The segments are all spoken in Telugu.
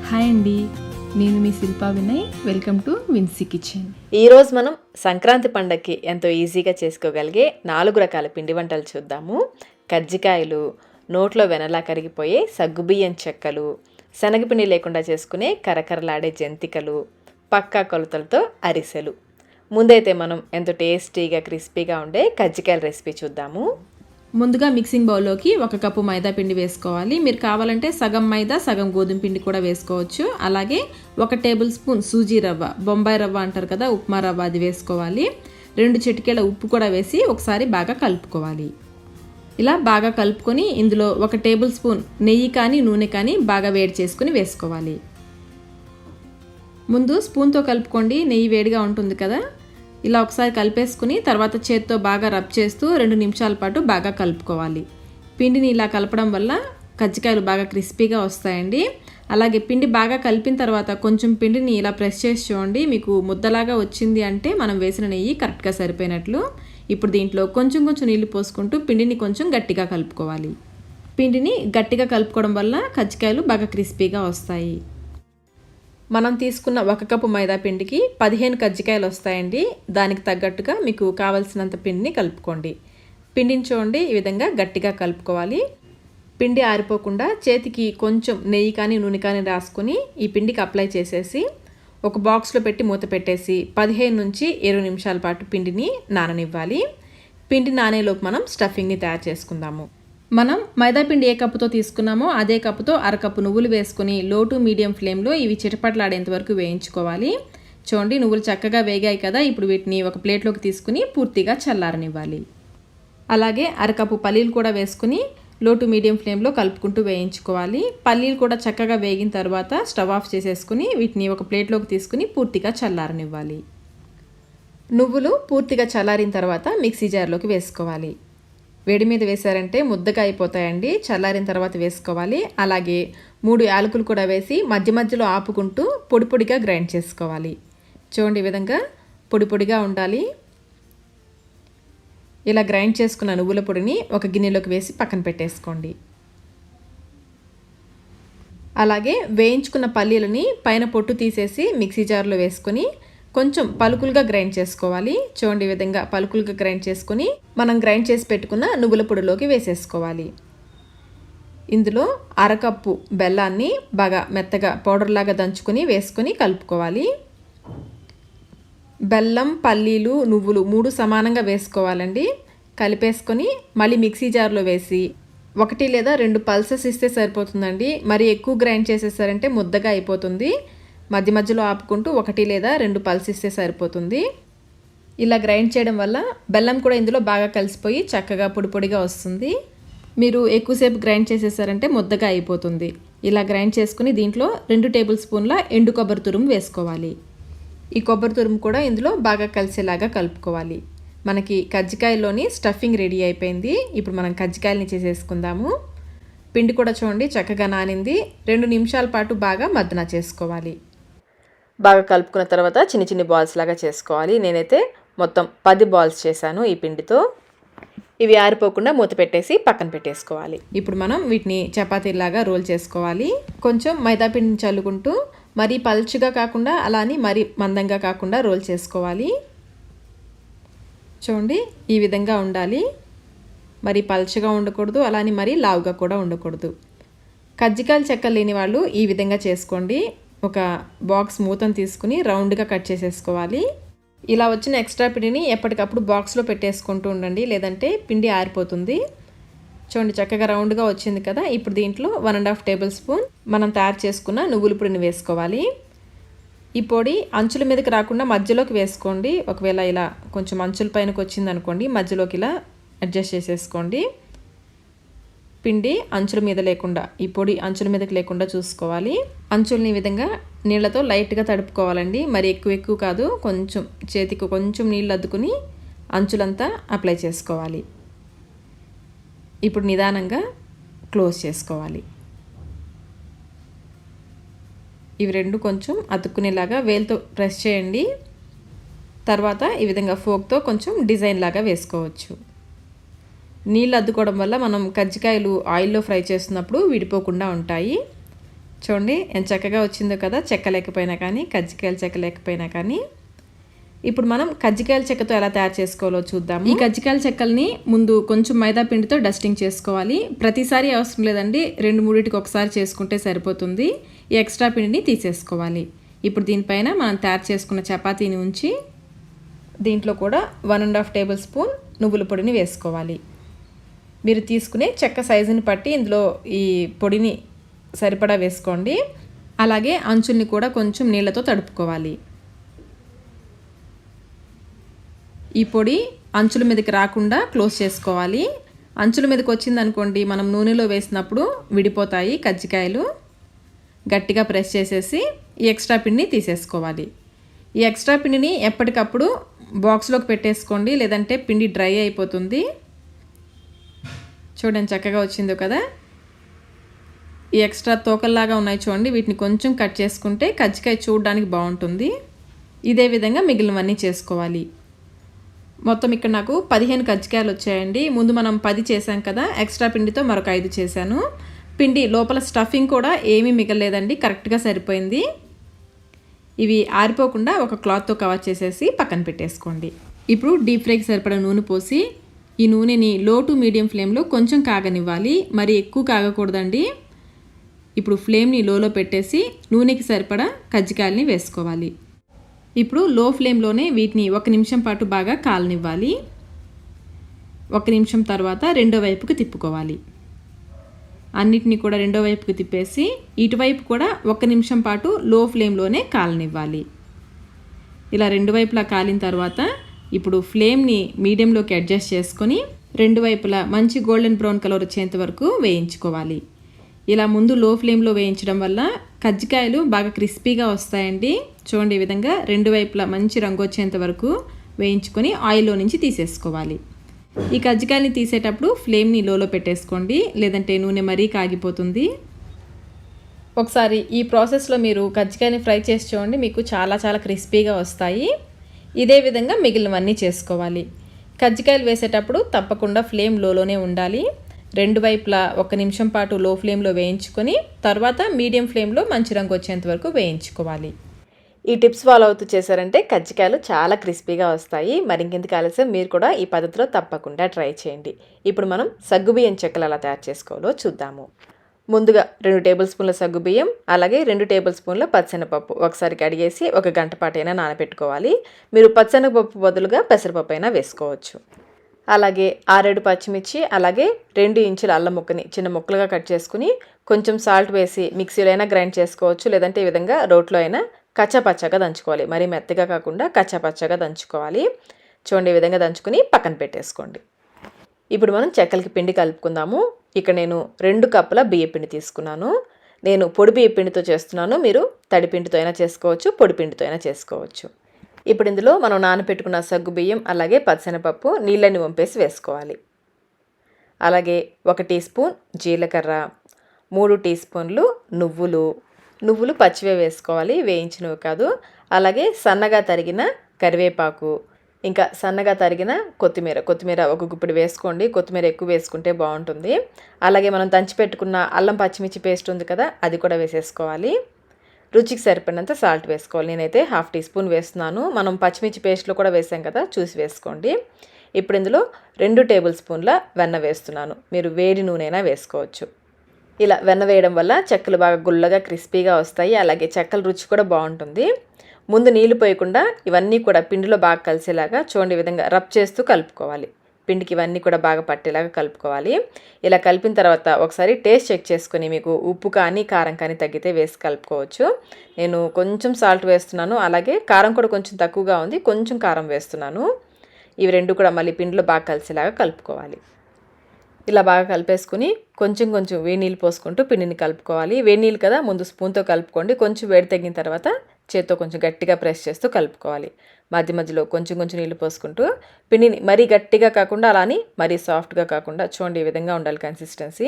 హాయ్ అండి, నేను మీ Shilpa Vinay. Welcome to Vincy kitchen. ఈరోజు మనం సంక్రాంతి పండగకి ఎంతో ఈజీగా చేసుకోగలిగే 4 రకాల పిండి వంటలు చూద్దాము. కజ్జికాయలు, నోట్లో వెనలా కరిగిపోయే సగ్గుబియ్యం చెక్కలు, శనగపిండి లేకుండా చేసుకునే కరకరలాడే జంతికలు, పక్కా కొలతలతో అరిసెలు. ముందైతే మనం ఎంతో టేస్టీగా క్రిస్పీగా ఉండే కజ్జికాయల రెసిపీ చూద్దాము. ముందుగా మిక్సింగ్ బౌల్లోకి 1 కప్పు మైదా పిండి వేసుకోవాలి. మీరు కావాలంటే సగం మైదా సగం గోధుమ పిండి కూడా వేసుకోవచ్చు. అలాగే 1 టేబుల్ స్పూన్ సూజీ రవ్వ, బొంబాయి రవ్వ అంటారు కదా, ఉప్మా రవ్వ, అది వేసుకోవాలి. 2 చిటికెల ఉప్పు కూడా వేసి ఒకసారి బాగా కలుపుకోవాలి. ఇలా బాగా కలుపుకొని ఇందులో 1 టేబుల్ స్పూన్ నెయ్యి కానీ నూనె కానీ బాగా వేడి చేసుకుని వేసుకోవాలి. ముందు స్పూన్తో కలుపుకోండి, నెయ్యి వేడిగా ఉంటుంది కదా. ఇలా ఒకసారి కలిపేసుకుని తర్వాత చేత్తో బాగా రబ్ చేస్తూ 2 నిమిషాల పాటు బాగా కలుపుకోవాలి. పిండిని ఇలా కలపడం వల్ల కజ్జికాయలు బాగా క్రిస్పీగా వస్తాయండి. అలాగే పిండి బాగా కలిపిన తర్వాత కొంచెం పిండిని ఇలా ప్రెస్ చేసి చూడండి. మీకు ముద్దలాగా వచ్చింది అంటే మనం వేసిన నెయ్యి కరెక్ట్గా సరిపోయినట్లు. ఇప్పుడు దీంట్లో కొంచెం నీళ్లు పోసుకుంటూ పిండిని కొంచెం గట్టిగా కలుపుకోవాలి. పిండిని గట్టిగా కలుపుకోవడం వల్ల కజ్జికాయలు బాగా క్రిస్పీగా వస్తాయి. మనం తీసుకున్న 1 కప్పు మైదా పిండికి 15 కజ్జికాయలు వస్తాయండి. దానికి తగ్గట్టుగా మీకు కావలసినంత పిండిని కలుపుకోండి. పిండిని చూడండి, ఈ విధంగా గట్టిగా కలుపుకోవాలి. పిండి ఆరిపోకుండా చేతికి కొంచెం నెయ్యి కానీ నూనె కానీ రాసుకొని ఈ పిండికి అప్లై చేసేసి ఒక బాక్స్లో పెట్టి మూత పెట్టేసి 15 నుంచి 20 నిమిషాల పాటు పిండిని నాననివ్వాలి. పిండి నానేలోపు మనం స్టఫింగ్ని తయారు చేసుకుందాము. మనం మైదాపిండి ఏ కప్పుతో తీసుకున్నామో అదే కప్పుతో 1/2 కప్పు నువ్వులు వేసుకుని లో టు మీడియం ఫ్లేమ్లో ఇవి చిటపట్లాడేంత వరకు వేయించుకోవాలి. చూడండి, నువ్వులు చక్కగా వేగాయి కదా. ఇప్పుడు వీటిని ఒక ప్లేట్లోకి తీసుకుని పూర్తిగా చల్లారనివ్వాలి. అలాగే 1/2 కప్పు పల్లీలు కూడా వేసుకుని లో టు మీడియం ఫ్లేమ్లో కలుపుకుంటూ వేయించుకోవాలి. పల్లీలు కూడా చక్కగా వేగిన తర్వాత స్టవ్ ఆఫ్ చేసేసుకుని వీటిని ఒక ప్లేట్లోకి తీసుకుని పూర్తిగా చల్లారనివ్వాలి. నువ్వులు పూర్తిగా చల్లారిన తర్వాత మిక్సీ జార్లోకి వేసుకోవాలి. వేడి మీద వేసారంటే ముద్దగా అయిపోతాయండి. చల్లారిన తర్వాత వేసుకోవాలి. అలాగే 3 యాలకులు కూడా వేసి మధ్య మధ్యలో ఆపుకుంటూ పొడిగా గ్రైండ్ చేసుకోవాలి. చూడండి, ఈ విధంగా పొడిగా ఉండాలి. ఇలా గ్రైండ్ చేసుకున్న నువ్వుల పొడిని ఒక గిన్నెలోకి వేసి పక్కన పెట్టేసుకోండి. అలాగే వేయించుకున్న పల్లీలని పైన పొట్టు తీసేసి మిక్సీ జార్లో వేసుకొని కొంచెం పలుకులుగా గ్రైండ్ చేసుకోవాలి. చూడండి, ఈ విధంగా పలుకులుగా గ్రైండ్ చేసుకుని మనం గ్రైండ్ చేసి పెట్టుకున్న నువ్వుల పొడిలోకి వేసేసుకోవాలి. ఇందులో 1/2 కప్పు బెల్లాన్ని బాగా మెత్తగా పౌడర్ లాగా దంచుకొని వేసుకొని కలుపుకోవాలి. బెల్లం, పల్లీలు, నువ్వులు 3 సమానంగా వేసుకోవాలండి. కలిపేసుకొని మళ్ళీ మిక్సీ జార్లో వేసి 1 లేదా 2 పల్సెస్ ఇస్తే సరిపోతుందండి. మరి ఎక్కువ గ్రైండ్ చేసేసారంటే ముద్దగా అయిపోతుంది. మధ్య మధ్యలో ఆపుకుంటూ 1 లేదా 2 పల్స్ ఇస్తే సరిపోతుంది. ఇలా గ్రైండ్ చేయడం వల్ల బెల్లం కూడా ఇందులో బాగా కలిసిపోయి చక్కగా పొడిగా వస్తుంది. మీరు ఎక్కువసేపు గ్రైండ్ చేసేసారంటే ముద్దగా అయిపోతుంది. ఇలా గ్రైండ్ చేసుకుని దీంట్లో 2 టేబుల్ స్పూన్ల ఎండు కొబ్బరి తురుము వేసుకోవాలి. ఈ కొబ్బరి తురుము కూడా ఇందులో బాగా కలిసేలాగా కలుపుకోవాలి. మనకి కజ్జికాయలోని స్టఫింగ్ రెడీ అయిపోయింది. ఇప్పుడు మనం కజ్జికాయలని చేసేసుకుందాము. పిండి కూడా చూడండి చక్కగా నానింది. 2 నిమిషాల పాటు బాగా మద్దన చేసుకోవాలి. బాగా కలుపుకున్న తర్వాత చిన్న బాల్స్ లాగా చేసుకోవాలి. నేనైతే మొత్తం 10 బాల్స్ చేశాను ఈ పిండితో. ఇవి ఆరిపోకుండా మూత పెట్టేసి పక్కన పెట్టేసుకోవాలి. ఇప్పుడు మనం వీటిని చపాతీలాగా రోల్ చేసుకోవాలి. కొంచెం మైదా పిండిని చల్లుకుంటూ మరీ పల్చగా కాకుండా అలాని మరీ మందంగా కాకుండా రోల్ చేసుకోవాలి. చూడండి, ఈ విధంగా ఉండాలి. మరి పల్చగా ఉండకూడదు, అలాని మరీ లావుగా కూడా ఉండకూడదు. కజ్జికాయలు చెక్కలు లేని వాళ్ళు ఈ విధంగా చేసుకోండి. ఒక బాక్స్ మూతను తీసుకుని రౌండ్గా కట్ చేసేసుకోవాలి. ఇలా వచ్చిన ఎక్స్ట్రా పిండిని ఎప్పటికప్పుడు బాక్స్లో పెట్టేసుకుంటూ ఉండండి, లేదంటే పిండి ఆరిపోతుంది. చూడండి, చక్కగా రౌండ్గా వచ్చింది కదా. ఇప్పుడు దీంట్లో 1.5 టేబుల్ స్పూన్ మనం తయారు చేసుకున్న నువ్వుల పొడిని వేసుకోవాలి. ఈ పొడి అంచుల మీదకి రాకుండా మధ్యలోకి వేసుకోండి. ఒకవేళ ఇలా కొంచెం అంచుల పైనకి వచ్చింది అనుకోండి, మధ్యలోకి ఇలా అడ్జస్ట్ చేసేసుకోండి. పిండి అంచుల మీద లేకుండా, ఈ పొడి అంచుల మీదకి లేకుండా చూసుకోవాలి. అంచుల్ని ఈ విధంగా నీళ్ళతో లైట్గా తడుపుకోవాలండి. మరి ఎక్కువ కాదు, కొంచెం చేతికి కొంచెం నీళ్ళు అద్దుకుని అంచులంతా అప్లై చేసుకోవాలి. ఇప్పుడు నిదానంగా క్లోజ్ చేసుకోవాలి. ఇవి 2 కొంచెం అతుక్కునేలాగా వేలుతో ప్రెస్ చేయండి. తర్వాత ఈ విధంగా ఫోక్తో కొంచెం డిజైన్ లాగా వేసుకోవచ్చు. నీళ్ళు అద్దుకోవడం వల్ల మనం కజ్జికాయలు ఆయిల్లో ఫ్రై చేస్తున్నప్పుడు విడిపోకుండా ఉంటాయి. చూడండి ఎంత చక్కగా వచ్చిందో కదా, చెక్క లేకపోయినా కానీ, కజ్జికాయల చెక్క లేకపోయినా కానీ. ఇప్పుడు మనం కజ్జికాయల చెక్కతో ఎలా తయారు చేసుకోవాలో చూద్దాం. ఈ కజ్జికాయల చెక్కల్ని ముందు కొంచెం మైదా పిండితో డస్టింగ్ చేసుకోవాలి. ప్రతిసారి అవసరం లేదండి, 2-3 ఒకసారి చేసుకుంటే సరిపోతుంది. ఈ ఎక్స్ట్రా పిండిని తీసేసుకోవాలి. ఇప్పుడు దీనిపైన మనం తయారు చేసుకున్న చపాతీని ఉంచి దీంట్లో కూడా 1½ టేబుల్ స్పూన్ నువ్వుల పొడిని వేసుకోవాలి. మీరు తీసుకునే చెక్క సైజుని బట్టి ఇందులో ఈ పొడిని సరిపడా వేసుకోండి. అలాగే అంచుల్ని కూడా కొంచెం నీళ్ళతో తడుపుకోవాలి. ఈ పొడి అంచుల మీదకి రాకుండా క్లోజ్ చేసుకోవాలి. అంచుల మీదకి వచ్చిందనుకోండి, మనం నూనెలో వేసినప్పుడు విడిపోతాయి కజ్జికాయలు. గట్టిగా ప్రెస్ చేసేసి ఈ ఎక్స్ట్రా పిండిని తీసేసుకోవాలి. ఈ ఎక్స్ట్రా పిండిని ఎప్పటికప్పుడు బాక్స్లోకి పెట్టేసుకోండి, లేదంటే పిండి డ్రై అయిపోతుంది. చూడండి చక్కగా వచ్చిందో కదా. ఈ ఎక్స్ట్రా తోకల్లాగా ఉన్నాయి చూడండి, వీటిని కొంచెం కట్ చేసుకుంటే కజ్జికాయ చూడడానికి బాగుంటుంది. ఇదే విధంగా మిగిలినవన్నీ చేసుకోవాలి. మొత్తం ఇక్కడ నాకు 15 కజ్జికాయలు వచ్చాయండి. ముందు మనం 10 చేసాం కదా, ఎక్స్ట్రా పిండితో మరొక 5 చేశాను. పిండి లోపల స్టఫింగ్ కూడా ఏమీ మిగలలేదండి, కరెక్ట్గా సరిపోయింది. ఇవి ఆరిపోకుండా ఒక క్లాత్తో కవర్ చేసేసి పక్కన పెట్టేసుకోండి. ఇప్పుడు డీప్ ఫ్రైకి సరిపడా నూనె పోసి ఈ నూనెని లో టు మీడియం ఫ్లేమ్లో కొంచెం కాగనివ్వాలి, మరి ఎక్కువ కాగకూడదండి. ఇప్పుడు ఫ్లేమ్ని లోలో పెట్టేసి నూనెకి సరిపడా కజ్జికాయల్ని వేసుకోవాలి. ఇప్పుడు లో ఫ్లేమ్లోనే వీటిని 1 నిమిషం పాటు బాగా కాలనివ్వాలి. 1 నిమిషం తర్వాత రెండో వైపుకి తిప్పుకోవాలి. అన్నిటినీ కూడా రెండో వైపుకి తిప్పేసి ఇటువైపు కూడా 1 నిమిషం పాటు లో ఫ్లేమ్లోనే కాలనివ్వాలి. ఇలా రెండు వైపులా కాలిన తర్వాత ఇప్పుడు ఫ్లేమ్ని మీడియంలోకి అడ్జస్ట్ చేసుకొని రెండు వైపులా మంచి గోల్డెన్ బ్రౌన్ కలర్ వచ్చేంత వరకు వేయించుకోవాలి. ఇలా ముందు లో ఫ్లేమ్లో వేయించడం వల్ల కజ్జికాయలు బాగా క్రిస్పీగా వస్తాయండి. చూడండి, ఈ విధంగా రెండు వైపులా మంచి రంగు వచ్చేంత వరకు వేయించుకొని ఆయిల్లో నుంచి తీసేసుకోవాలి. ఈ కజ్జికాయని తీసేటప్పుడు ఫ్లేమ్ని లోలో పెట్టేసుకోండి, లేదంటే నూనె మరీ కాగిపోతుంది. ఒకసారి ఈ ప్రాసెస్లో మీరు కజ్జికాయని ఫ్రై చేసి చూడండి, మీకు చాలా చాలా క్రిస్పీగా వస్తాయి. ఇదే విధంగా మిగిలినవన్నీ చేసుకోవాలి. కజ్జికాయలు వేసేటప్పుడు తప్పకుండా ఫ్లేమ్ లోలోనే ఉండాలి. రెండు వైపులా 1 నిమిషం పాటు లో ఫ్లేమ్లో వేయించుకొని తర్వాత మీడియం ఫ్లేమ్లో మంచి రంగు వచ్చేంత వరకు వేయించుకోవాలి. ఈ టిప్స్ ఫాలో అవుతూ చేశారంటే కజ్జికాయలు చాలా క్రిస్పీగా వస్తాయి. మరి ఇంకెందుకు ఆలస్యం, మీరు కూడా ఈ పద్ధతిలో తప్పకుండా ట్రై చేయండి. ఇప్పుడు మనం సగ్గుబియ్యం చెక్కలు ఎలా తయారు చేసుకోవాలో చూద్దాము. ముందుగా 2 టేబుల్ స్పూన్ల సగ్గుబియ్యం, అలాగే 2 టేబుల్ స్పూన్ల పచ్చెనపప్పు ఒకసారి కడిగేసి 1 గంట పాటైనా నానబెట్టుకోవాలి. మీరు పచ్చెనపప్పు బదులుగా పెసరపప్పు అయినా వేసుకోవచ్చు. అలాగే 6-7 పచ్చిమిర్చి, అలాగే 2 ఇంచుల అల్లం ముక్కని చిన్న ముక్కలుగా కట్ చేసుకుని కొంచెం సాల్ట్ వేసి మిక్సీలో అయినా గ్రైండ్ చేసుకోవచ్చు, లేదంటే ఈ విధంగా రోట్లో అయినా కచ్చాపచ్చాగా దంచుకోవాలి. మరీ మెత్తగా కాకుండా కచ్చాపచ్చాగా దంచుకోవాలి. చూడండి, ఈ విధంగా దంచుకుని పక్కన పెట్టేసుకోండి. ఇప్పుడు మనం చెక్కలకి పిండి కలుపుకుందాము. ఇక్కడ నేను 2 కప్పుల బియ్యపిండి తీసుకున్నాను. నేను పొడి బియ్యపిండితో చేస్తున్నాను, మీరు తడి పిండితో అయినా చేసుకోవచ్చు, పొడి పిండితో అయినా చేసుకోవచ్చు. ఇప్పుడు ఇందులో మనం నానబెట్టుకున్న సగ్గు బియ్యం, అలాగే పచ్చెనపప్పు నీళ్ళని వంపేసి వేసుకోవాలి. అలాగే 1 టీ స్పూన్ జీలకర్ర, 3 టీ స్పూన్లు నువ్వులు పచ్చివే వేసుకోవాలి, వేయించినవి కాదు. అలాగే సన్నగా తరిగిన కరివేపాకు, ఇంకా సన్నగా తరిగిన కొత్తిమీర 1 గుప్పిడి వేసుకోండి. కొత్తిమీర ఎక్కువ వేసుకుంటే బాగుంటుంది. అలాగే మనం దంచిపెట్టుకున్న అల్లం పచ్చిమిర్చి పేస్ట్ ఉంది కదా, అది కూడా వేసేసుకోవాలి. రుచికి సరిపడినంత సాల్ట్ వేసుకోవాలి. నేనైతే 1/2 టీ స్పూన్ వేస్తున్నాను. మనం పచ్చిమిర్చి పేస్ట్లో కూడా వేసాం కదా, చూసి వేసుకోండి. ఇప్పుడు ఇందులో 2 టేబుల్ స్పూన్ల వెన్న వేస్తున్నాను. మీరు వేడి నూనెనా వేసుకోవచ్చు. ఇలా వెన్న వేయడం వల్ల చెక్కలు బాగా గుల్లగా క్రిస్పీగా వస్తాయి. అలాగే చెక్కల రుచి కూడా బాగుంటుంది. ముందు నీళ్లు పోయకుండా ఇవన్నీ కూడా పిండిలో బాగా కలిసేలాగా చూడండి, ఈ విధంగా రబ్ చేస్తూ కలుపుకోవాలి. పిండికి ఇవన్నీ కూడా బాగా పట్టేలాగా కలుపుకోవాలి. ఇలా కలిపిన తర్వాత ఒకసారి టేస్ట్ చెక్ చేసుకొని మీకు ఉప్పు కానీ కారం కానీ తగ్గితే వేసి కలుపుకోవచ్చు. నేను కొంచెం సాల్ట్ వేస్తున్నాను, అలాగే కారం కూడా కొంచెం తక్కువగా ఉంది, కొంచెం కారం వేస్తున్నాను. ఇవి రెండు కూడా మళ్ళీ పిండిలో బాగా కలిసేలాగా కలుపుకోవాలి. ఇలా బాగా కలిపేసుకుని కొంచెం వేడి నీళ్ళు పోసుకుంటూ పిండిని కలుపుకోవాలి. వేడి నీళ్ళు కదా, ముందు స్పూన్తో కలుపుకోండి. కొంచెం వేడి తగ్గిన తర్వాత చేత్తో కొంచెం గట్టిగా ప్రెస్ చేస్తూ కలుపుకోవాలి. మధ్యలో కొంచెం నీళ్ళు పోసుకుంటూ పిండిని మరీ గట్టిగా కాకుండా అలానే మరీ సాఫ్ట్గా కాకుండా చూడండి, ఈ విధంగా ఉండాలి కన్సిస్టెన్సీ.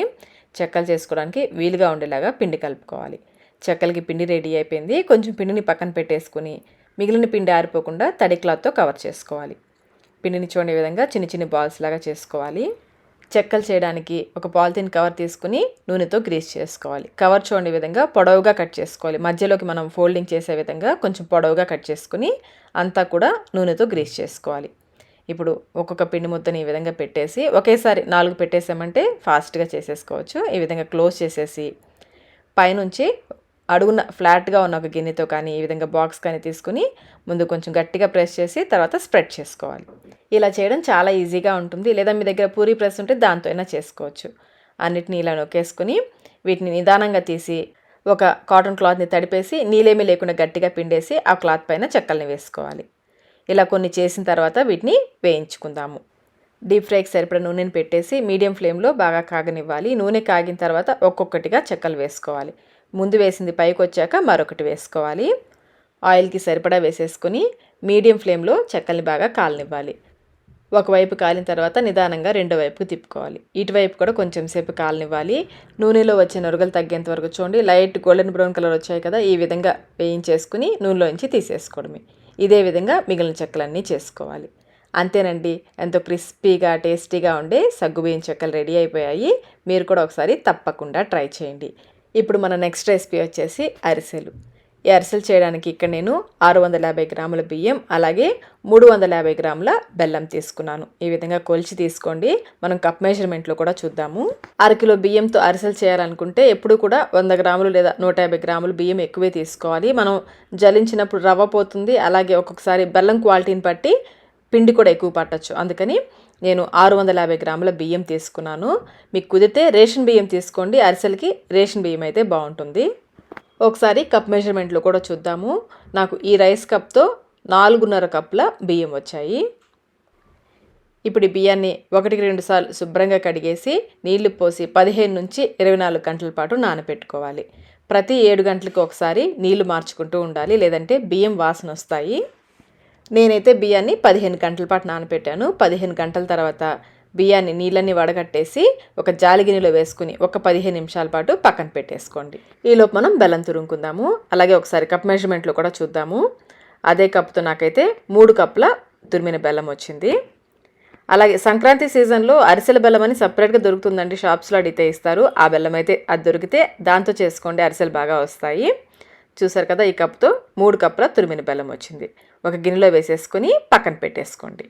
చెక్కలు చేసుకోవడానికి వీలుగా ఉండేలాగా పిండి కలుపుకోవాలి. చెక్కలకి పిండి రెడీ అయిపోయింది. కొంచెం పిండిని పక్కన పెట్టేసుకుని మిగిలిన పిండి ఆరిపోకుండా తడి క్లాత్తో కవర్ చేసుకోవాలి. పిండిని చూడండి, ఈ విధంగా చిన్న బాల్స్ లాగా చేసుకోవాలి. చెక్కలు చేయడానికి ఒక పాలిథిన్ కవర్ తీసుకుని నూనెతో గ్రీస్ చేసుకోవాలి. కవర్ చూడండి ఈ విధంగా పొడవుగా కట్ చేసుకోవాలి. మధ్యలోకి మనం ఫోల్డింగ్ చేసే విధంగా కొంచెం పొడవుగా కట్ చేసుకుని అంతా కూడా నూనెతో గ్రీస్ చేసుకోవాలి. ఇప్పుడు ఒక్కొక్క పిండి ముద్దని ఈ విధంగా పెట్టేసి ఒకేసారి 4 పెట్టేసామంటే ఫాస్ట్గా చేసేసుకోవచ్చు. ఈ విధంగా క్లోజ్ చేసేసి పైనుంచి అడుగున ఫ్లాట్గా ఉన్న ఒక గిన్నెతో కానీ ఈ విధంగా బాక్స్ కానీ తీసుకుని ముందు కొంచెం గట్టిగా ప్రెస్ చేసి తర్వాత స్ప్రెడ్ చేసుకోవాలి. ఇలా చేయడం చాలా ఈజీగా ఉంటుంది. లేదా మీ దగ్గర పూరీ ప్రెస్ ఉంటే దాంతో అయినా చేసుకోవచ్చు. అన్నిటిని ఇలా నొక్కేసుకుని వీటిని నిదానంగా తీసి ఒక కాటన్ క్లాత్ని తడిపేసి నీళ్ళేమీ లేకుండా గట్టిగా పిండేసి ఆ క్లాత్ పైన చెక్కల్ని వేసుకోవాలి. ఇలా కొన్ని చేసిన తర్వాత వీటిని వేయించుకుందాము. డీప్ ఫ్రైకి సరిపడా నూనెని పెట్టేసి మీడియం ఫ్లేమ్లో బాగా కాగనివ్వాలి. నూనె కాగిన తర్వాత ఒక్కొక్కటిగా చెక్కలు వేసుకోవాలి. ముందు వేసింది పైకి వచ్చాక మరొకటి వేసుకోవాలి. ఆయిల్కి సరిపడా వేసేసుకొని మీడియం ఫ్లేమ్లో చెక్కల్ని బాగా కాలనివ్వాలి. ఒకవైపు కాలిన తర్వాత నిదానంగా రెండో వైపుకు తిప్పుకోవాలి. ఇటువైపు కూడా కొంచెం సేపు కాలనివ్వాలి. నూనెలో వచ్చే నొరగలు తగ్గేంత వరకు చూడండి. లైట్ గోల్డెన్ బ్రౌన్ కలర్ వచ్చాయి కదా, ఈ విధంగా వేయించేసుకుని నూనెలోంచి తీసేసుకోవడమే. ఇదే విధంగా మిగిలిన చెక్కలన్నీ చేసుకోవాలి. అంతేనండి, ఎంతో క్రిస్పీగా టేస్టీగా ఉండే సగ్గుబియ్యం చెక్కలు రెడీ అయిపోయాయి. మీరు కూడా ఒకసారి తప్పకుండా ట్రై చేయండి. ఇప్పుడు మన నెక్స్ట్ రెసిపీ వచ్చేసి అరిసెలు. ఈ అరిసెలు చేయడానికి ఇక్కడ నేను 650 గ్రాముల బియ్యం అలాగే 350 గ్రాముల బెల్లం తీసుకున్నాను. ఈ విధంగా కొలిచి తీసుకోండి. మనం కప్ మెజర్మెంట్లో కూడా చూద్దాము. 1 కిలో బియ్యంతో అరిసెలు చేయాలనుకుంటే ఎప్పుడు కూడా 100 గ్రాములు లేదా 150 గ్రాములు బియ్యం ఎక్కువే తీసుకోవాలి. మనం జలించినప్పుడు రవ్వ పోతుంది, అలాగే ఒక్కొక్కసారి బెల్లం క్వాలిటీని బట్టి పిండి కూడా ఎక్కువ పట్టచ్చు. అందుకని నేను 650 గ్రాముల బియ్యం తీసుకున్నాను. మీకు కుదిరితే రేషన్ బియ్యం తీసుకోండి. అరిసెలకి రేషన్ బియ్యం అయితే బాగుంటుంది. ఒకసారి కప్ మెజర్మెంట్లో కూడా చూద్దాము. నాకు ఈ రైస్ కప్తో 4.5 కప్పుల బియ్యం వచ్చాయి. ఇప్పుడు ఈ బియ్యాన్ని 1-2 సార్లు శుభ్రంగా కడిగేసి నీళ్లు పోసి 15 నుంచి 24 గంటల పాటు నానబెట్టుకోవాలి. ప్రతి 7 గంటలకు ఒకసారి నీళ్లు మార్చుకుంటూ ఉండాలి, లేదంటే బియ్యం వాసన వస్తాయి. నేనైతే బియ్యాన్ని 15 గంటల పాటు నానబెట్టాను. 15 గంటల తర్వాత బియ్యాన్ని నీళ్ళన్నీ వడగట్టేసి ఒక జాలి గిన్నెలో వేసుకుని ఒక 15 నిమిషాల పాటు పక్కన పెట్టేసుకోండి. ఈలోపు మనం బెల్లం తురుముకుందాము. అలాగే ఒకసారి కప్ మెజర్మెంట్లో కూడా చూద్దాము. అదే కప్తో నాకైతే 3 కప్పుల తురిమిన బెల్లం వచ్చింది. అలాగే సంక్రాంతి సీజన్లో అరిసెల బెల్లం అని సపరేట్గా దొరుకుతుందండి. షాప్స్లో అడిగితే ఇస్తారు. ఆ బెల్లం అయితే అది దొరికితే దాంతో చేసుకోండి, అరిసెలు బాగా వస్తాయి. చూసారు కదా, ఈ కప్తో 3 కప్పుల తురిమిన బెల్లం వచ్చింది. ఒక గిన్నెలో వేసేసుకొని పక్కన పెట్టేసుకోండి.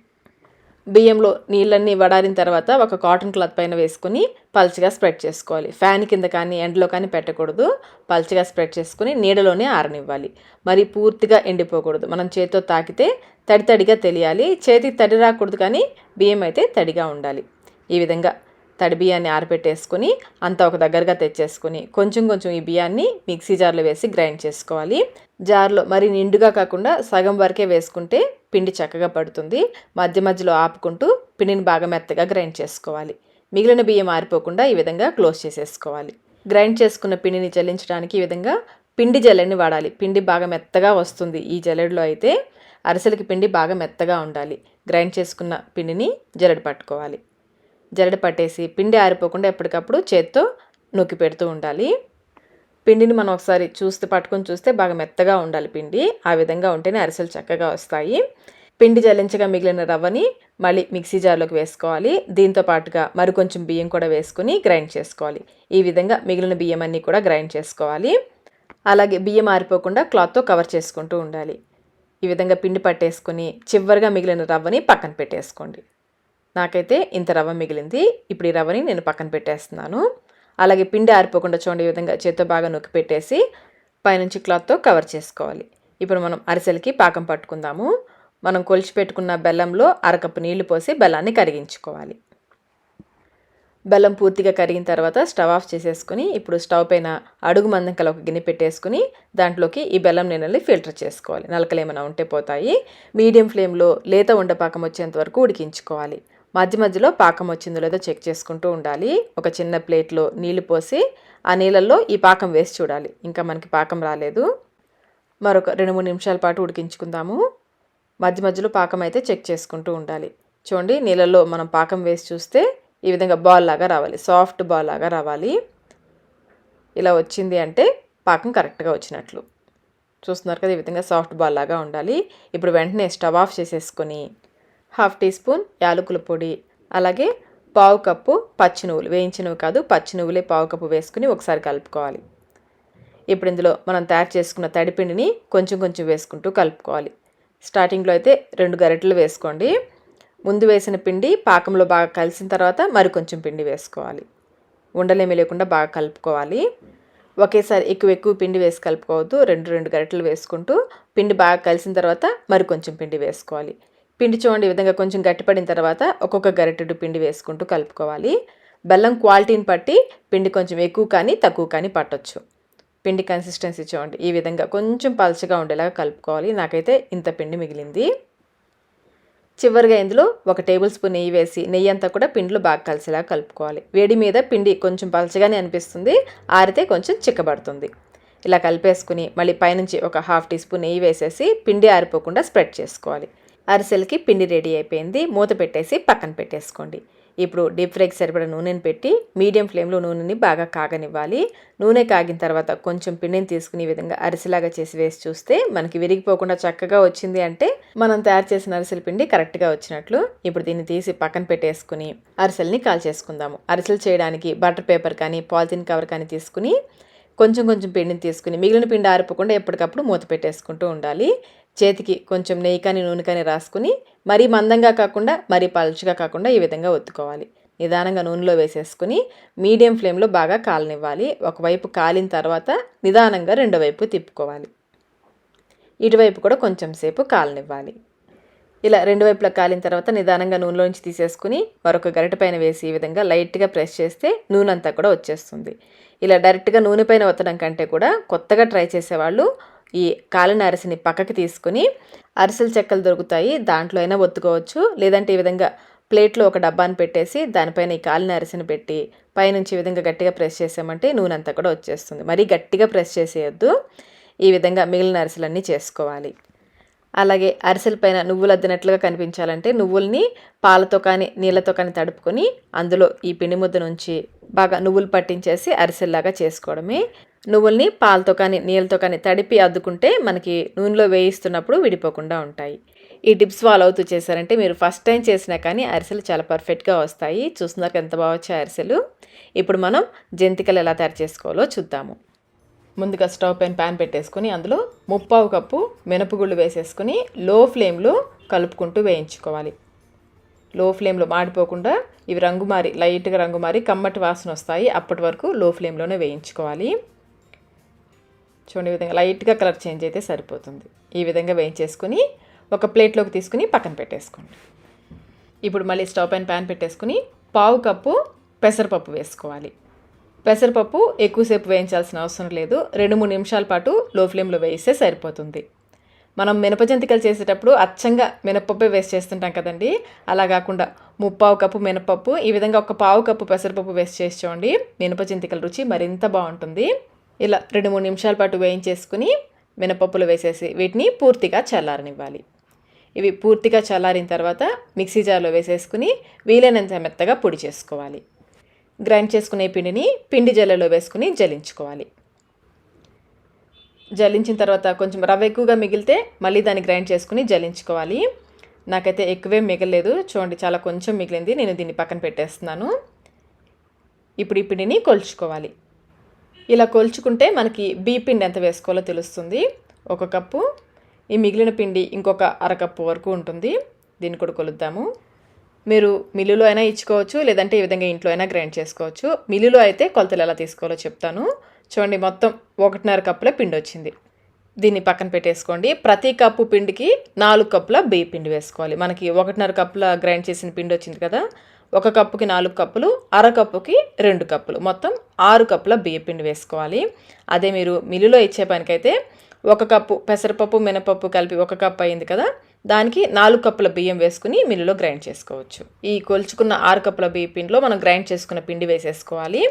బియ్యంలో నీళ్ళన్నీ వడారిన తర్వాత ఒక కాటన్ క్లాత్ పైన వేసుకొని పల్చగా స్ప్రెడ్ చేసుకోవాలి. ఫ్యాన్ కింద కానీ ఎండలో కానీ పెట్టకూడదు. పల్చగా స్ప్రెడ్ చేసుకుని నీడలోనే ఆరనివ్వాలి. మరి పూర్తిగా ఎండిపోకూడదు. మనం చేతితో తాకితే తడి తడిగా తెలియాలి. చేతికి తడి రాకూడదు, కానీ బియ్యం అయితే తడిగా ఉండాలి. ఈ విధంగా తడి బియ్యాన్ని ఆరబెట్టేసుకొని అంతా ఒక దగ్గరగా తెచ్చేసుకొని కొంచెం కొంచెం ఈ బియ్యాన్ని మిక్సీ జార్లో వేసి గ్రైండ్ చేసుకోవాలి. జార్లో మరి నిండుగా కాకుండా సగం వరకే వేసుకుంటే పిండి చక్కగా పడుతుంది. మధ్య మధ్యలో ఆపుకుంటూ పిండిని బాగా మెత్తగా గ్రైండ్ చేసుకోవాలి. మిగిలిన బియ్యం ఆరిపోకుండా ఈ విధంగా క్లోజ్ చేసేసుకోవాలి. గ్రైండ్ చేసుకున్న పిండిని జల్లించడానికి ఈ విధంగా పిండి జల్లెడని వాడాలి. పిండి బాగా మెత్తగా వస్తుంది ఈ జల్లెడలో అయితే. అరిసెలకి పిండి బాగా మెత్తగా ఉండాలి. గ్రైండ్ చేసుకున్న పిండిని జల్లెడ పట్టుకోవాలి. జల్లెడ పట్టేసి పిండి ఆరిపోకుండా ఎప్పటికప్పుడు చేత్తో నొక్కి పెడుతూ ఉండాలి. పిండిని మనం ఒకసారి పట్టుకొని చూస్తే బాగా మెత్తగా ఉండాలి పిండి. ఆ విధంగా ఉంటేనే అరిసెలు చక్కగా వస్తాయి. పిండి జల్లించగా మిగిలిన రవ్వని మళ్ళీ మిక్సీ జార్లోకి వేసుకోవాలి. దీంతో పాటుగా మరికొంచెం బియ్యం కూడా వేసుకొని గ్రైండ్ చేసుకోవాలి. ఈ విధంగా మిగిలిన బియ్యం అన్నీ కూడా గ్రైండ్ చేసుకోవాలి. అలాగే బియ్యం ఆరిపోకుండా క్లాత్తో కవర్ చేసుకుంటూ ఉండాలి. ఈ విధంగా పిండి పట్టేసుకొని చివరిగా మిగిలిన రవ్వని పక్కన పెట్టేసుకోండి. నాకైతే ఇంత రవ్వ మిగిలింది. ఇప్పుడు ఈ రవ్వని నేను పక్కన పెట్టేస్తున్నాను. అలాగే పిండి ఆరిపోకుండా చూడండి, ఈ విధంగా చేత్తో బాగా నొక్కి పెట్టేసి పైనుంచి క్లాత్తో కవర్ చేసుకోవాలి. ఇప్పుడు మనం అరిసెలకి పాకం పట్టుకుందాము. మనం కొలిచి పెట్టుకున్న బెల్లంలో 1/2 కప్పు నీళ్లు పోసి బెల్లాన్ని కరిగించుకోవాలి. బెల్లం పూర్తిగా కరిగిన తర్వాత స్టవ్ ఆఫ్ చేసేసుకుని ఇప్పుడు స్టవ్ పైన అడుగు మందం కల ఒక గిన్నె పెట్టేసుకుని దాంట్లోకి ఈ బెల్లం నీళ్ళని ఫిల్టర్ చేసుకోవాలి. నలకలు ఏమైనా ఉంటే పోతాయి. మీడియం ఫ్లేమ్లో లేత ఉండపాకం వచ్చేంత వరకు ఉడికించుకోవాలి. మధ్య మధ్యలో పాకం వచ్చిందో లేదో చెక్ చేసుకుంటూ ఉండాలి. ఒక చిన్న ప్లేట్లో నీళ్లు పోసి ఆ నీళ్ళల్లో ఈ పాకం వేసి చూడాలి. ఇంకా మనకి పాకం రాలేదు. మరొక 2-3 నిమిషాల పాటు ఉడికించుకుందాము. మధ్య మధ్యలో పాకం అయితే చెక్ చేసుకుంటూ ఉండాలి. చూడండి, నీళ్ళల్లో మనం పాకం వేసి చూస్తే ఈ విధంగా బాల్ లాగా రావాలి, సాఫ్ట్ బాల్ లాగా రావాలి. ఇలా వచ్చింది అంటే పాకం కరెక్ట్గా వచ్చినట్లు. చూస్తున్నారు కదా, ఈ విధంగా సాఫ్ట్ బాల్ లాగా ఉండాలి. ఇప్పుడు వెంటనే స్టవ్ ఆఫ్ చేసేసుకొని 1/2 టీ స్పూన్ యాలకుల పొడి, అలాగే పావు కప్పు పచ్చి నువ్వులు, వేయించినవి కాదు పచ్చి నువ్వులే పావు కప్పు వేసుకుని ఒకసారి కలుపుకోవాలి. ఇప్పుడు ఇందులో మనం తయారు చేసుకున్న తడిపిండిని కొంచెం కొంచెం వేసుకుంటూ కలుపుకోవాలి. స్టార్టింగ్లో అయితే 2 గరిటెలు వేసుకోండి. ముందు వేసిన పిండి పాకంలో బాగా కలిసిన తర్వాత మరి కొంచెం పిండి వేసుకోవాలి. ఉండలేమి లేకుండా బాగా కలుపుకోవాలి. ఒకేసారి ఎక్కువ పిండి వేసి కలుపుకోవద్దు. 2 గరిటెలు వేసుకుంటూ పిండి బాగా కలిసిన తర్వాత మరి కొంచెం పిండి వేసుకోవాలి. పిండి చూడండి ఈ విధంగా కొంచెం గట్టిపడిన తర్వాత ఒక్కొక్క గరిటెడు పిండి వేసుకుంటూ కలుపుకోవాలి. బెల్లం క్వాలిటీని బట్టి పిండి కొంచెం ఎక్కువ కానీ తక్కువ కానీ పట్టొచ్చు. పిండి కన్సిస్టెన్సీ చూడండి ఈ విధంగా కొంచెం పలచగా ఉండేలాగా కలుపుకోవాలి. నాకైతే ఇంత పిండి మిగిలింది. చివరిగా ఇందులో 1 టేబుల్ స్పూన్ నెయ్యి వేసి నెయ్యి అంతా కూడా పిండిలో బాగా కలిసేలాగా కలుపుకోవాలి. వేడి మీద పిండి కొంచెం పలచగానే అనిపిస్తుంది, ఆరితే కొంచెం చిక్కబడుతుంది. ఇలా కలిపేసుకుని మళ్ళీ పైనుంచి ఒక 1/2 టీ స్పూన్ నెయ్యి వేసేసి పిండి ఆరిపోకుండా స్ప్రెడ్ చేసుకోవాలి. అరిసెలకి పిండి రెడీ అయిపోయింది. మూత పెట్టేసి పక్కన పెట్టేసుకోండి. ఇప్పుడు డీప్ ఫ్రైకి సరిపడా నూనెని పెట్టి మీడియం ఫ్లేమ్లో నూనెని బాగా కాగనివ్వాలి. నూనె కాగిన తర్వాత కొంచెం పిండిని తీసుకుని ఈ విధంగా అరిసెలాగా చేసి వేసి చూస్తే మనకి విరిగిపోకుండా చక్కగా వచ్చింది అంటే మనం తయారు చేసిన అరిసెల పిండి కరెక్ట్గా వచ్చినట్లు. ఇప్పుడు దీన్ని తీసి పక్కన పెట్టేసుకుని అరిసెల్ని కాల్చేసుకుందాము. అరిసెలు చేయడానికి బటర్ పేపర్ కానీ పాలిథిన్ కవర్ కానీ తీసుకుని కొంచెం పిండిని తీసుకుని మిగిలిన పిండి ఆరిపోకుండా ఎప్పటికప్పుడు మూత పెట్టేసుకుంటూ ఉండాలి. చేతికి కొంచెం నెయ్యి కానీ నూనె కానీ రాసుకుని మరీ మందంగా కాకుండా మరీ పలుచగా కాకుండా ఈ విధంగా ఒత్తుకోవాలి. నిదానంగా నూనెలో వేసేసుకుని మీడియం ఫ్లేమ్లో బాగా కాలనివ్వాలి. ఒకవైపు కాలిన తర్వాత నిదానంగా రెండో వైపు తిప్పుకోవాలి. ఇటువైపు కూడా కొంచెం సేపు కాలనివ్వాలి. ఇలా రెండు వైపులా కాలిన తర్వాత నిదానంగా నూనెలోంచి తీసేసుకుని మరొక గరిటె పైన వేసి ఈ విధంగా లైట్గా ప్రెస్ చేస్తే నూనె అంతా కూడా వచ్చేస్తుంది. ఇలా డైరెక్ట్గా నూనె పైన ఒత్తడం కంటే కూడా కొత్తగా ట్రై చేసేవాళ్ళు ఈ కాలిన అరిసెని పక్కకి తీసుకుని అరిసెల చెక్కలు దొరుకుతాయి, దాంట్లో అయినా ఒత్తుకోవచ్చు. లేదంటే ఈ విధంగా ప్లేట్లో ఒక డబ్బాని పెట్టేసి దానిపైన ఈ కాలిన అరిసెని పెట్టి పైనుంచి ఈ విధంగా గట్టిగా ప్రెస్ చేసామంటే నూనె అంతా కూడా వచ్చేస్తుంది. మరీ గట్టిగా ప్రెస్ చేసేయద్దు. ఈ విధంగా మిగిలిన అరిసెలన్నీ చేసుకోవాలి. అలాగే అరిసెల పైన నువ్వులు అద్దినట్లుగా కనిపించాలంటే నువ్వుల్ని పాలతో కానీ నీళ్ళతో కానీ తడుపుకొని అందులో ఈ పిండి ముద్ద నుంచి బాగా నువ్వులు పట్టించేసి అరిసెల్లాగా చేసుకోవడమే. నువ్వుల్ని పాలతో కానీ నీళ్ళతో కానీ తడిపి అద్దుకుంటే మనకి నూనెలో వేయిస్తున్నప్పుడు విడిపోకుండా ఉంటాయి. ఈ టిప్స్ ఫాలో అవుతూ చేశారంటే మీరు ఫస్ట్ టైం చేసినా కానీ అరిసెలు చాలా పర్ఫెక్ట్గా వస్తాయి. చూస్తున్నాక ఎంత బాగా వచ్చాయి అరిసెలు. ఇప్పుడు మనం జంతికలు ఎలా తయారు చేసుకోవాలో చూద్దాము. ముందుగా స్టవ్ పైన ప్యాన్ పెట్టేసుకుని అందులో 3/4 కప్పు మినపగుళ్ళు వేసేసుకుని లో ఫ్లేమ్లో కలుపుకుంటూ వేయించుకోవాలి. లో ఫ్లేమ్లో మాడిపోకుండా ఇవి లైట్గా రంగు మారి కమ్మటి వాసన వస్తాయి. అప్పటి వరకు లో ఫ్లేమ్లోనే వేయించుకోవాలి. చూడండి ఈ విధంగా లైట్గా కలర్ చేంజ్ అయితే సరిపోతుంది. ఈ విధంగా వేయించేసుకుని ఒక ప్లేట్లోకి తీసుకుని పక్కన పెట్టేసుకోండి. ఇప్పుడు మళ్ళీ స్టవ్ పైన ప్యాన్ పెట్టేసుకుని 1/4 కప్పు పెసరపప్పు వేసుకోవాలి. పెసరపప్పు ఎక్కువసేపు వేయించాల్సిన అవసరం లేదు. 2-3 నిమిషాల పాటు లో ఫ్లేమ్లో వేయిస్తే సరిపోతుంది. మనం మినపజంతికలు చేసేటప్పుడు అచ్చంగా మినపప్పే వేస్ట్ చేస్తుంటాం కదండి. అలా కాకుండా 3/4 కప్పు మినపప్పు ఈ విధంగా ఒక 1/4 కప్పు పెసరపప్పు వేస్ట్ చేసి చూడండి, మినపజంతికల రుచి మరింత బాగుంటుంది. ఇలా 2-3 నిమిషాల పాటు వేయించేసుకుని మినపప్పులు వేసేసి వీటిని పూర్తిగా చల్లారనివ్వాలి. ఇవి పూర్తిగా చల్లారిన తర్వాత మిక్సీ జార్లో వేసేసుకుని వీలైనంత మెత్తగా పొడి చేసుకోవాలి. గ్రైండ్ చేసుకునే పిండిని పిండి జల్లెలో వేసుకుని జల్లించుకోవాలి. జల్లించిన తర్వాత కొంచెం రవ్వ ఎక్కువగా మిగిలితే మళ్ళీ దాన్ని గ్రైండ్ చేసుకుని జల్లించుకోవాలి. నాకైతే ఎక్కువే మిగలలేదు, చూడండి చాలా కొంచెం మిగిలింది. నేను దీన్ని పక్కన పెట్టేస్తున్నాను. ఇప్పుడు ఈ పిండిని కొలుచుకోవాలి. ఇలా కొలుచుకుంటే మనకి బియ్య పిండి ఎంత వేసుకోవాలో తెలుస్తుంది. 1 కప్పు, ఈ మిగిలిన పిండి ఇంకొక 1/2 కప్పు వరకు ఉంటుంది. దీన్ని కూడా కొలుద్దాము. మీరు మిల్లులో అయినా ఇచ్చుకోవచ్చు, లేదంటే ఈ విధంగా ఇంట్లో అయినా గ్రైండ్ చేసుకోవచ్చు. మిల్లులో అయితే కొలతలు ఎలా తీసుకోవాలో చెప్తాను. చూడండి మొత్తం 1.5 కప్పుల పిండి వచ్చింది. దీన్ని పక్కన పెట్టేసుకోండి. ప్రతి కప్పు పిండికి 4 కప్పుల బియ్య పిండి వేసుకోవాలి. మనకి 1.5 కప్పుల గ్రైండ్ చేసిన పిండి వచ్చింది కదా, 1 కప్పుకి 4 కప్పులు, 1/2 కప్పుకి 2 కప్పులు, మొత్తం 6 కప్పుల బియ్య పిండి వేసుకోవాలి. అదే మీరు మిల్లులో ఇచ్చే పనికైతే 1 కప్పు పెసరపప్పు మినపప్పు కలిపి 1 కప్పు అయింది కదా, దానికి 4 కప్పుల బియ్యం వేసుకుని మిల్లులో గ్రైండ్ చేసుకోవచ్చు. ఈ కొలుచుకున్న 6 కప్పుల బియ్య పిండిలో మనం గ్రైండ్ చేసుకున్న పిండి వేసేసుకోవాలి.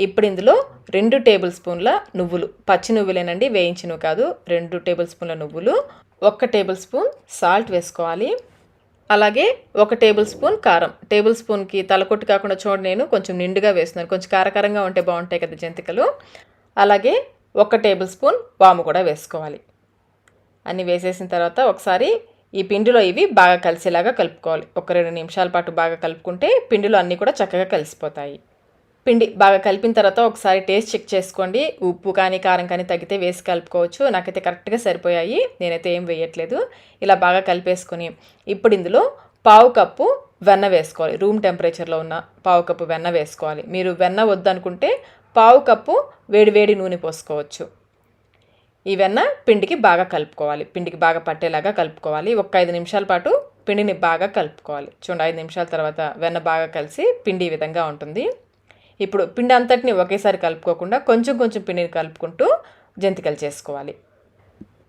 ఇప్పుడు ఇందులో 2 టేబుల్ స్పూన్ల నువ్వులు, పచ్చి నువ్వులేనండి, వేయించినవి కాదు, 2 టేబుల్ స్పూన్ల నువ్వులు, 1 టేబుల్ స్పూన్ సాల్ట్ వేసుకోవాలి. అలాగే 1 టేబుల్ స్పూన్ కారం. టేబుల్ స్పూన్కి తలకొట్టు కాకుండా చూడండి నేను కొంచెం నిండుగా వేస్తున్నాను, కొంచెం కారకారంగా ఉంటే బాగుంటాయి కదా జంతికలు. అలాగే 1 టేబుల్ స్పూన్ వాము కూడా వేసుకోవాలి. అన్నీ వేసేసిన తర్వాత ఒకసారి ఈ పిండిలో ఇవి బాగా కలిసేలాగా కలుపుకోవాలి. ఒక 2 నిమిషాల పాటు బాగా కలుపుకుంటే పిండిలో అన్నీ కూడా చక్కగా కలిసిపోతాయి. పిండి బాగా కలిపిన తర్వాత ఒకసారి టేస్ట్ చెక్ చేసుకోండి. ఉప్పు కానీ కారం కానీ తగ్గితే వేసి కలుపుకోవచ్చు. నాకైతే కరెక్ట్గా సరిపోయాయి. నేనైతే ఏం వేయట్లేదు. ఇలా బాగా కలిపేసుకొని ఇప్పుడు ఇందులో పావు కప్పు వెన్న వేసుకోవాలి. రూమ్ టెంపరేచర్లో ఉన్న పావు కప్పు వెన్న వేసుకోవాలి. మీరు వెన్న వద్దనుకుంటే పావు కప్పు వేడి నూనె పోసుకోవచ్చు. ఈ వెన్న పిండికి బాగా కలుపుకోవాలి. పిండికి బాగా పట్టేలాగా కలుపుకోవాలి. ఒక 5 నిమిషాల పాటు పిండిని బాగా కలుపుకోవాలి. చూడండి, 5 నిమిషాల తర్వాత వెన్న బాగా కలిసి పిండి ఈ విధంగా ఉంటుంది. ఇప్పుడు పిండి అంతటిని ఒకేసారి కలుపుకోకుండా కొంచెం పిండిని కలుపుకుంటూ జంతికలు చేసుకోవాలి.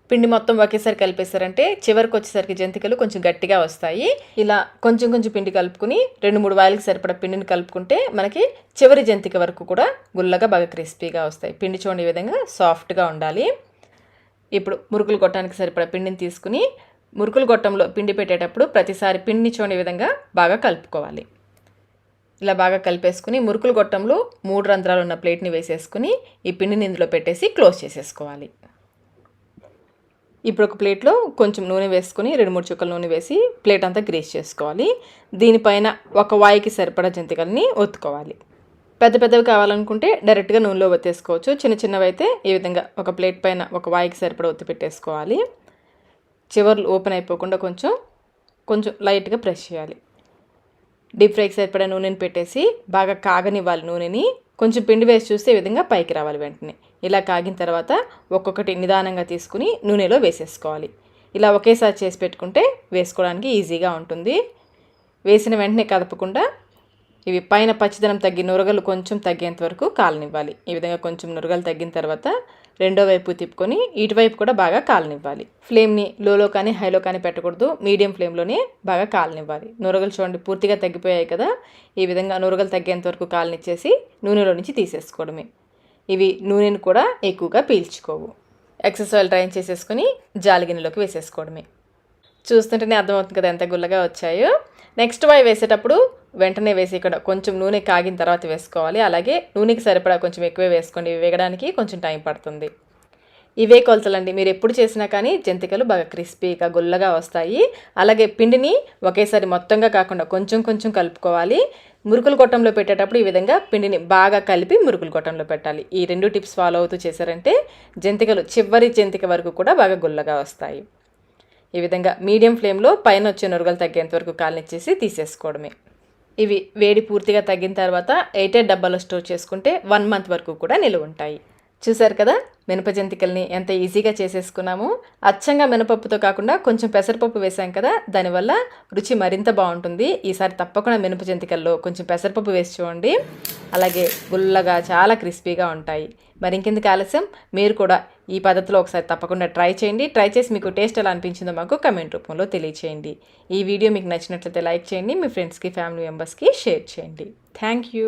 పిండి మొత్తం ఒకేసారి కలిపేశారంటే చివరికి వచ్చేసరికి జంతికలు కొంచెం గట్టిగా వస్తాయి. ఇలా కొంచెం పిండి కలుపుకుని 2-3 వాయిలకి సరిపడా పిండిని కలుపుకుంటే మనకి చివరి జంతిక వరకు కూడా గుల్లగా బాగా క్రిస్పీగా వస్తాయి. పిండి చూడండి ఈ విధంగా సాఫ్ట్గా ఉండాలి. ఇప్పుడు మురుకులు కొట్టడానికి సరిపడా పిండిని తీసుకుని మురుకులు గొట్టంలో పిండి పెట్టేటప్పుడు ప్రతిసారి పిండిని చూడండి ఈ విధంగా బాగా కలుపుకోవాలి. ఇలా బాగా కలిపేసుకుని మురుకులు గొట్టంలో 3 రంధ్రాలు ఉన్న ప్లేట్ని వేసేసుకుని ఈ పిండిని ఇందులో పెట్టేసి క్లోజ్ చేసేసుకోవాలి. ఇప్పుడు ఒక ప్లేట్లో కొంచెం నూనె వేసుకుని 2-3 చుక్కల నూనె వేసి ప్లేట్ అంతా గ్రీస్ చేసుకోవాలి. దీనిపైన ఒక వాయికి సరిపడా జంతికల్ని ఒత్తుకోవాలి. పెద్దవి కావాలనుకుంటే డైరెక్ట్గా నూనెలో ఒత్తేసుకోవచ్చు. చిన్నవి అయితే ఈ విధంగా ఒక ప్లేట్ పైన ఒక వాయికి సరిపడా ఒత్తి పెట్టేసుకోవాలి. చివర్లు ఓపెన్ అయిపోకుండా కొంచెం లైట్గా ప్రెస్ చేయాలి. డీప్ ఫ్రైకి సరిపడా నూనెని పెట్టేసి బాగా కాగనివ్వాలి. నూనెని కొంచెం పిండి వేసి చూస్తే ఈ విధంగా పైకి రావాలి. వెంటనే ఇలా కాగిన తర్వాత ఒక్కొక్కటి నిదానంగా తీసుకుని నూనెలో వేసేసుకోవాలి. ఇలా ఒకేసారి చేసి పెట్టుకుంటే వేసుకోవడానికి ఈజీగా ఉంటుంది. వేసిన వెంటనే కదపకుండా ఇవి పైన పచ్చిదనం తగ్గి నురగలు కొంచెం తగ్గేంత వరకు కాలనివ్వాలి. ఈ విధంగా కొంచెం నురగలు తగ్గిన తర్వాత రెండో వైపు తిప్పుకొని ఇటువైపు కూడా బాగా కాలనివ్వాలి. ఫ్లేమ్ని లోలో కానీ హైలో కానీ పెట్టకూడదు. మీడియం ఫ్లేమ్లోనే బాగా కాలనివ్వాలి. నురగలు చూడండి పూర్తిగా తగ్గిపోయాయి కదా. ఈ విధంగా నురగలు తగ్గేంత వరకు కాలనిచ్చేసి నూనెలో నుంచి తీసేసుకోవడమే. ఇవి నూనెను కూడా ఎక్కువగా పీల్చుకోవు. ఎక్సెస్ ఆయిల్ డ్రైన్ చేసేసుకొని జాలిగిన్నెలోకి వేసేసుకోవడమే. చూస్తుంటేనే అర్థమవుతుంది కదా ఎంత గుల్లగా వచ్చాయో. నెక్స్ట్ వాయి వేసేటప్పుడు వెంటనే వేసి ఇక్కడ కొంచెం నూనె కాగిన తర్వాత వేసుకోవాలి. అలాగే నూనెకి సరిపడా కొంచెం ఎక్కువే వేసుకోండి. వేగడానికి కొంచెం టైం పడుతుంది. ఇవే కొలతలండి. మీరు ఎప్పుడు చేసినా కానీ జంతికలు బాగా క్రిస్పీగా గుల్లగా వస్తాయి. అలాగే పిండిని ఒకేసారి మొత్తంగా కాకుండా కొంచెం కలుపుకోవాలి. మురుకులు గొట్టంలో పెట్టేటప్పుడు ఈ విధంగా పిండిని బాగా కలిపి మురుకులు గొట్టంలో పెట్టాలి. ఈ 2 టిప్స్ ఫాలో అవుతూ చేశారంటే జంతికలు చివరి జంతిక వరకు కూడా బాగా గుల్లగా వస్తాయి. ఈ విధంగా మీడియం ఫ్లేమ్లో పైన వచ్చే నురగలు తగ్గేంత వరకు కాలనిచ్చేసి తీసేసుకోవడమే. ఇవి వేడి పూర్తిగా తగ్గిన తర్వాత ఎయిటెడ్ డబ్బాలో స్టోర్ చేసుకుంటే 1 మంత్ వరకు కూడా నిలువ ఉంటాయి. చూసారు కదా మినప జంతికల్ని ఎంత ఈజీగా చేసేసుకున్నాము. అచ్చంగా మినపప్పుతో కాకుండా కొంచెం పెసరపప్పు వేసాం కదా, దానివల్ల రుచి మరింత బాగుంటుంది. ఈసారి తప్పకుండా మినప జంతికల్లో కొంచెం పెసరపప్పు వేసి చూడండి. అలాగే గుల్లగా చాలా క్రిస్పీగా ఉంటాయి. మరి ఇంకెందుకు ఆలస్యం, మీరు కూడా ఈ పద్ధతిలో ఒకసారి తప్పకుండా ట్రై చేయండి. ట్రై చేసి మీకు టేస్ట్ ఎలా అనిపించిందో మాకు కమెంట్ రూపంలో తెలియచేయండి. ఈ వీడియో మీకు నచ్చినట్లయితే లైక్ చేయండి. మీ ఫ్రెండ్స్కి ఫ్యామిలీ మెంబర్స్కి షేర్ చేయండి. Thank you.